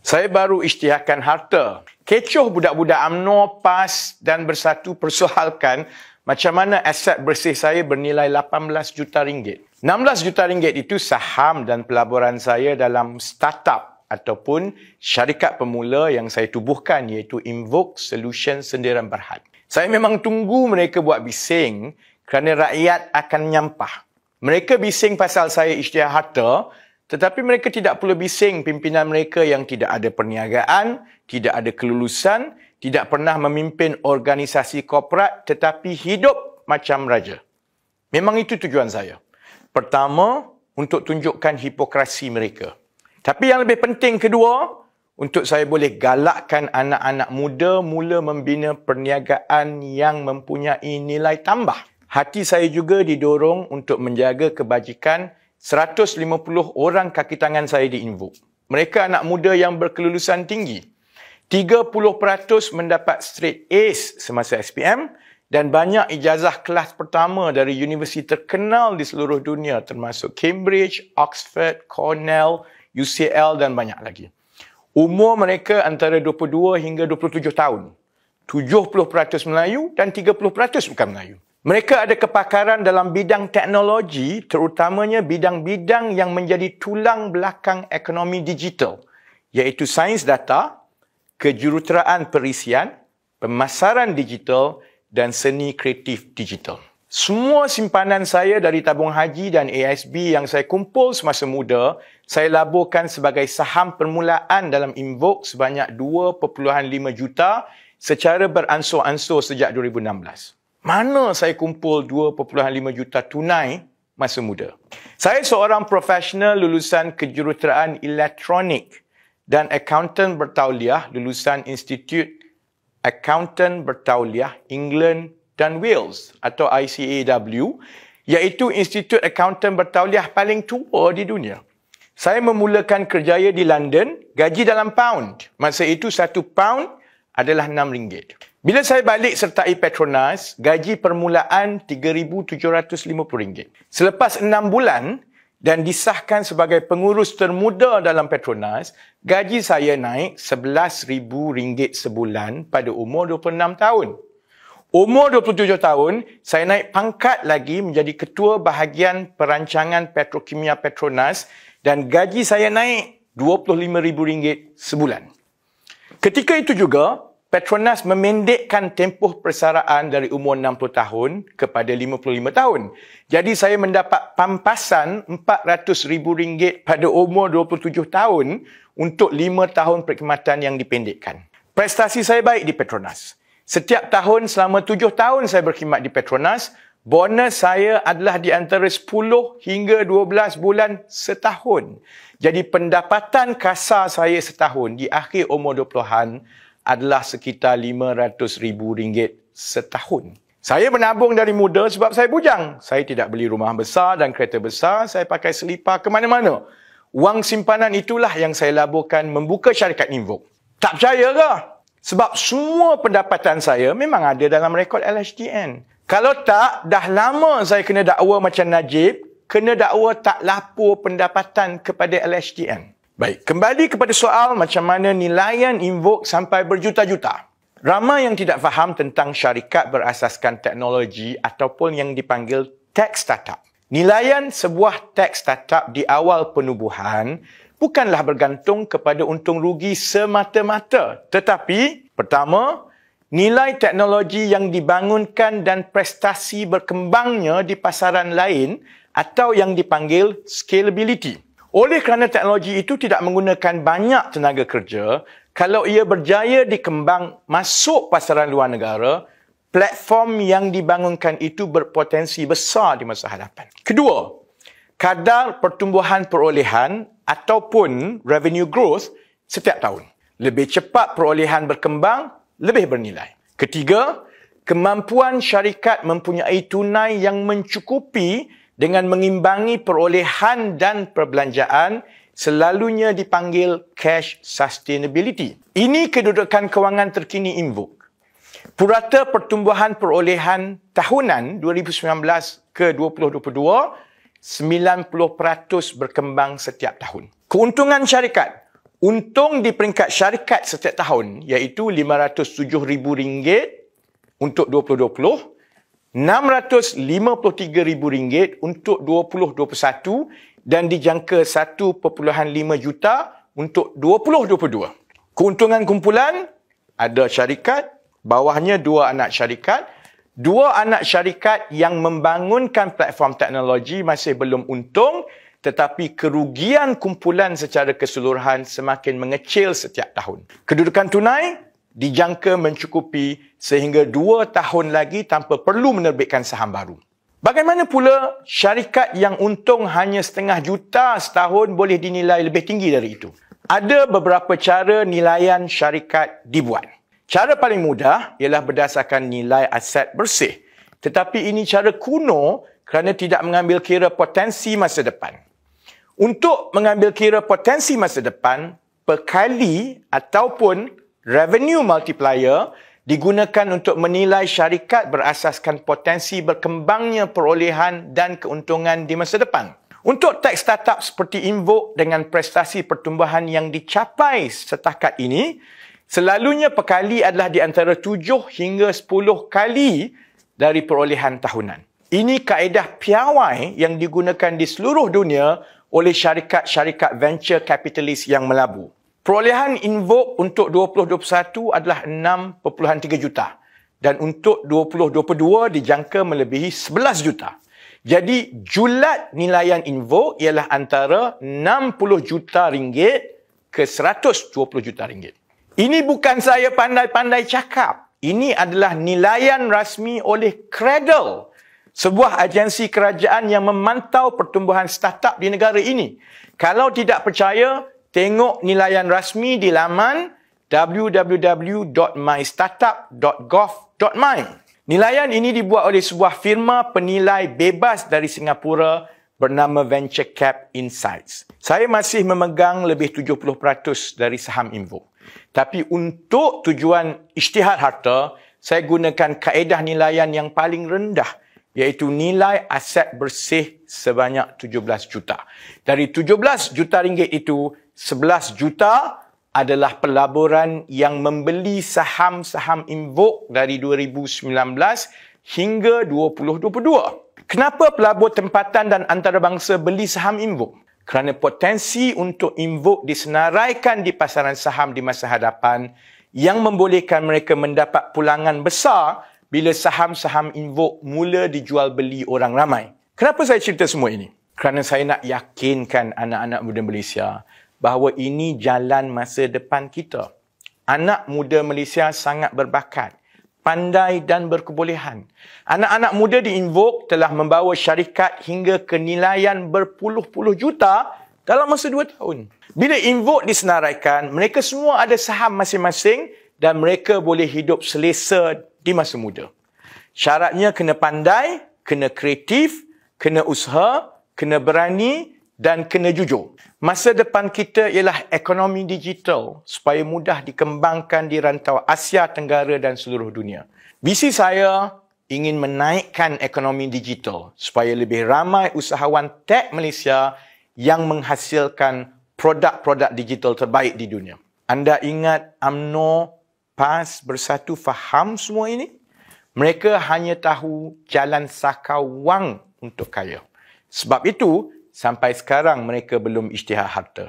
Saya baru isytiharkan harta. Kecoh budak-budak UMNO, PAS dan Bersatu persoalkan macam mana aset bersih saya bernilai 18 juta ringgit. 16 juta ringgit itu saham dan pelaburan saya dalam startup ataupun syarikat pemula yang saya tubuhkan, iaitu Invoke Solution Sendirian Berhad. Saya memang tunggu mereka buat bising kerana rakyat akan nyampah. Mereka bising pasal saya isytihar harta, tetapi mereka tidak perlu bising pimpinan mereka yang tidak ada perniagaan, tidak ada kelulusan, tidak pernah memimpin organisasi korporat tetapi hidup macam raja. Memang itu tujuan saya. Pertama, untuk tunjukkan hipokrasi mereka. Tapi yang lebih penting kedua, untuk saya boleh galakkan anak-anak muda mula membina perniagaan yang mempunyai nilai tambah. Hati saya juga didorong untuk menjaga kebajikan 150 orang kaki tangan saya di Invoke. Mereka anak muda yang berkelulusan tinggi. 30% mendapat straight A's semasa SPM dan banyak ijazah kelas pertama dari universiti terkenal di seluruh dunia termasuk Cambridge, Oxford, Cornell, UCL dan banyak lagi. Umur mereka antara 22 hingga 27 tahun. 70% Melayu dan 30% bukan Melayu. Mereka ada kepakaran dalam bidang teknologi, terutamanya bidang-bidang yang menjadi tulang belakang ekonomi digital, iaitu sains data, kejuruteraan perisian, pemasaran digital dan seni kreatif digital. Semua simpanan saya dari tabung haji dan ASB yang saya kumpul semasa muda, saya laburkan sebagai saham permulaan dalam Invoke sebanyak 2.5 juta secara beransur-ansur sejak 2016. Mana saya kumpul 2.5 juta tunai masa muda? Saya seorang profesional lulusan kejuruteraan elektronik dan akauntan bertauliah lulusan Institut Accountant Bertauliah England dan Wales atau ICAW, iaitu Institut Accountant Bertauliah paling tua di dunia. Saya memulakan kerjaya di London, gaji dalam pound. Masa itu 1 pound adalah RM6. Bila saya balik sertai Petronas, gaji permulaan RM3,750. Selepas 6 bulan dan disahkan sebagai pengurus termuda dalam Petronas, gaji saya naik RM11,000 sebulan pada umur 26 tahun. Umur 27 tahun, saya naik pangkat lagi menjadi ketua bahagian perancangan petrokimia Petronas dan gaji saya naik RM25,000 sebulan. Ketika itu juga, Petronas memendekkan tempoh persaraan dari umur 60 tahun kepada 55 tahun. Jadi saya mendapat pampasan RM400,000 pada umur 27 tahun untuk 5 tahun perkhidmatan yang dipendekkan. Prestasi saya baik di Petronas. Setiap tahun selama 7 tahun saya berkhidmat di Petronas, bonus saya adalah di antara 10 hingga 12 bulan setahun. Jadi pendapatan kasar saya setahun di akhir umur 20-an adalah sekitar RM500,000 setahun. Saya menabung dari muda sebab saya bujang. Saya tidak beli rumah besar dan kereta besar. Saya pakai selipar ke mana-mana. Wang simpanan itulah yang saya laburkan membuka syarikat Invoke. Tak percaya ke? Sebab semua pendapatan saya memang ada dalam rekod LHDN. Kalau tak, dah lama saya kena dakwa macam Najib, kena dakwa tak lapor pendapatan kepada LHDN. Baik, kembali kepada soal macam mana nilaian Invoke sampai berjuta-juta. Ramai yang tidak faham tentang syarikat berasaskan teknologi ataupun yang dipanggil tech startup. Nilaian sebuah tech startup di awal penubuhan bukanlah bergantung kepada untung rugi semata-mata. Tetapi, pertama, nilai teknologi yang dibangunkan dan prestasi berkembangnya di pasaran lain atau yang dipanggil scalability. Oleh kerana teknologi itu tidak menggunakan banyak tenaga kerja, kalau ia berjaya dikembang masuk pasaran luar negara, platform yang dibangunkan itu berpotensi besar di masa hadapan. Kedua, kadar pertumbuhan perolehan ataupun revenue growth setiap tahun. Lebih cepat perolehan berkembang, lebih bernilai. Ketiga, kemampuan syarikat mempunyai tunai yang mencukupi dengan mengimbangi perolehan dan perbelanjaan selalunya dipanggil cash sustainability. Ini kedudukan kewangan terkini Invoke. Purata pertumbuhan perolehan tahunan 2019 ke 2022, 90% berkembang setiap tahun. Keuntungan syarikat, Untung di peringkat syarikat setiap tahun iaitu RM507,000 untuk 2020, RM653,000 untuk 2021 dan dijangka 1.5 juta untuk 2022. Keuntungan kumpulan, ada syarikat, bawahnya 2 anak syarikat. 2 anak syarikat yang membangunkan platform teknologi masih belum untung, tetapi kerugian kumpulan secara keseluruhan semakin mengecil setiap tahun. Kedudukan tunai dijangka mencukupi sehingga 2 tahun lagi tanpa perlu menerbitkan saham baru. Bagaimana pula syarikat yang untung hanya setengah juta setahun boleh dinilai lebih tinggi dari itu? Ada beberapa cara nilaian syarikat dibuat. Cara paling mudah ialah berdasarkan nilai aset bersih. Tetapi ini cara kuno kerana tidak mengambil kira potensi masa depan. Untuk mengambil kira potensi masa depan, perkali ataupun revenue multiplier digunakan untuk menilai syarikat berasaskan potensi berkembangnya perolehan dan keuntungan di masa depan. Untuk tech startup seperti Invoke dengan prestasi pertumbuhan yang dicapai setakat ini, selalunya perkali adalah di antara 7 hingga 10 kali dari perolehan tahunan. Ini kaedah piawai yang digunakan di seluruh dunia oleh syarikat-syarikat venture capitalist yang melabur. Perolehan Invoke untuk 2021 adalah 6.3 juta dan untuk 2022 dijangka melebihi 11 juta. Jadi julat nilaian Invoke ialah antara 60 juta ringgit ke 120 juta ringgit. Ini bukan saya pandai-pandai cakap. Ini adalah nilaian rasmi oleh Cradle, sebuah agensi kerajaan yang memantau pertumbuhan startup di negara ini. Kalau tidak percaya, tengok nilaian rasmi di laman www.mystartup.gov.my. Nilaian ini dibuat oleh sebuah firma penilai bebas dari Singapura bernama Venture Cap Insights. Saya masih memegang lebih 70% dari saham Invoke. Tapi untuk tujuan isytihad harta, saya gunakan kaedah nilaian yang paling rendah, iaitu nilai aset bersih sebanyak 17 juta. Dari 17 juta ringgit itu, 11 juta adalah pelaburan yang membeli saham-saham Invoke dari 2019 hingga 2022. Kenapa pelabur tempatan dan antarabangsa beli saham Invoke? Kerana potensi untuk Invoke disenaraikan di pasaran saham di masa hadapan yang membolehkan mereka mendapat pulangan besar bila saham-saham Invoke mula dijual beli orang ramai. Kenapa saya cerita semua ini? Kerana saya nak yakinkan anak-anak muda Malaysia bahawa ini jalan masa depan kita. Anak muda Malaysia sangat berbakat, pandai dan berkebolehan. Anak-anak muda di Invoke telah membawa syarikat hingga ke nilaian berpuluh-puluh juta dalam masa 2 tahun. Bila Invoke disenaraikan, mereka semua ada saham masing-masing dan mereka boleh hidup selesa di masa muda. Syaratnya kena pandai, kena kreatif, kena usaha, kena berani dan kena jujur. Masa depan kita ialah ekonomi digital supaya mudah dikembangkan di rantau Asia Tenggara dan seluruh dunia. Visi saya ingin menaikkan ekonomi digital supaya lebih ramai usahawan tech Malaysia yang menghasilkan produk-produk digital terbaik di dunia. Anda ingat UMNO, PAS, Bersatu faham semua ini? Mereka hanya tahu jalan sakau wang untuk kaya. Sebab itu, sampai sekarang mereka belum isytihad harta.